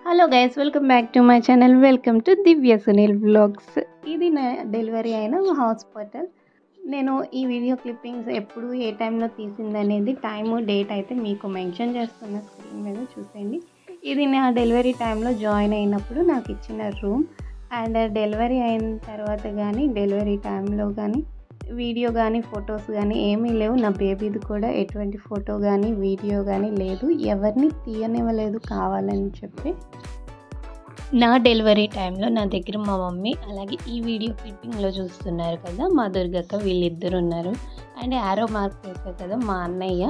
Hello guys, welcome back to my channel. Welcome to Divya Sunil vlogs. ఇది నా delivery అయిన hospital. నేను ఈ వీడియో క్లిప్పింగ్స్ ఎప్పుడు ఏ టైంలో తీసిందనేది టైము డేట్ అయితే మీకు మెన్షన్ చేస్తున్న స్క్రీన్ మీద చూసేయండి. ఇది నా డెలివరీ టైంలో జాయిన్ అయినప్పుడు నాకు ఇచ్చిన రూమ్. అండ్ డెలివరీ అయిన తర్వాత కానీ డెలివరీ టైంలో కానీ వీడియో కానీ ఫొటోస్ కానీ ఏమీ లేవు. నా బేబీది కూడా ఎటువంటి ఫోటో కానీ వీడియో కానీ లేదు. ఎవరిని తీయనివ్వలేదు కావాలని చెప్పి. నా డెలివరీ టైంలో నా దగ్గర మా మమ్మీ, అలాగే ఈ వీడియో క్లిప్పింగ్లో చూస్తున్నారు కదా మా దుర్గక్క, వీళ్ళిద్దరు ఉన్నారు. అండ్ యారో మార్క్ వేశారు కదా మా అన్నయ్య.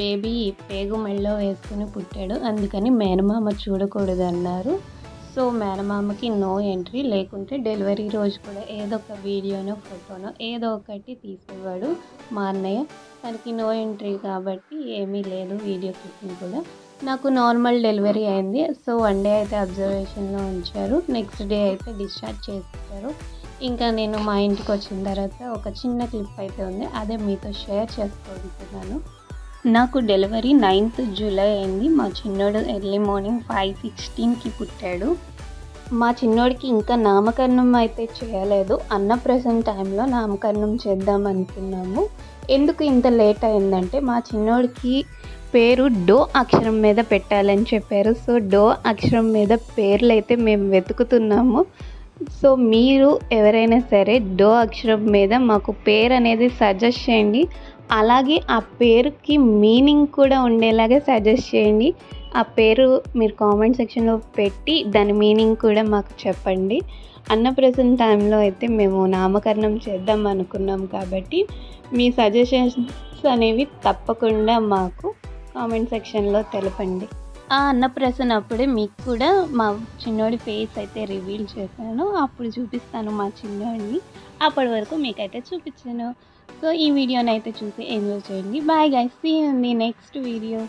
బేబీ పేగు మెళ్ళో వేసుకుని పుట్టాడు, అందుకని మేనమామ చూడకూడదు అన్నారు. సో మేనమామకి నో ఎంట్రీ, లేకుంటే డెలివరీ రోజు కూడా ఏదో ఒక వీడియోనో ఫోటోనో ఏదో ఒకటి తీసేవాడు మా అన్నయ్య. తనకి నో ఎంట్రీ కాబట్టి ఏమీ లేదు వీడియో క్లిప్పింగ్ కూడా. నాకు నార్మల్ డెలివరీ అయింది. సో 1 డే అయితే అబ్జర్వేషన్లో ఉంచారు, నెక్స్ట్ డే అయితే డిశ్చార్జ్ చేసేసారు. ఇంకా నేను మా ఇంటికి వచ్చిన తర్వాత ఒక చిన్న క్లిప్ అయితే ఉంది, అదే మీతో షేర్ చేసుకుంటున్నాను. నాకు డెలివరీ 9th జూలై అయింది. మా చిన్నోడు ఎర్లీ మార్నింగ్ 5:16కి పుట్టాడు. మా చిన్నోడికి ఇంకా నామకరణం అయితే చేయలేదు. అన్నప్రాసన టైంలో నామకరణం చేద్దాం అనుకున్నాము. ఎందుకు ఇంత లేట్ అయిందంటే మా చిన్నోడికి పేరు డో అక్షరం మీద పెట్టాలని చెప్పారు. సో డో అక్షరం మీద పేర్లు అయితే మేము వెతుకుతున్నాము. సో మీరు ఎవరైనా సరే డో అక్షరం మీద మాకు పేరు అనేది సజెస్ట్ చేయండి. అలాగే ఆ పేరుకి మీనింగ్ కూడా ఉండేలాగా సజెస్ట్ చేయండి. ఆ పేరు మీరు కామెంట్ సెక్షన్లో పెట్టి దాని మీనింగ్ కూడా మాకు చెప్పండి. అన్నప్రాసన టైంలో అయితే మేము నామకరణం చేద్దాం అనుకున్నాం కాబట్టి మీ సజెషన్స్ అనేవి తప్పకుండా మాకు కామెంట్ సెక్షన్లో తెలపండి. ఆ అన్నప్రాసన అప్పుడే మీకు కూడా మా చిన్నోడి ఫేస్ అయితే రివీల్ చేశాను. అప్పుడు చూపిస్తాను మా చిన్నోడిని. అప్పటి వరకు మీకైతే చూపించాను. సో ఈ వీడియోని అయితే చూసి ఎంజాయ్ చేయండి. Bye guys, see you in the next video.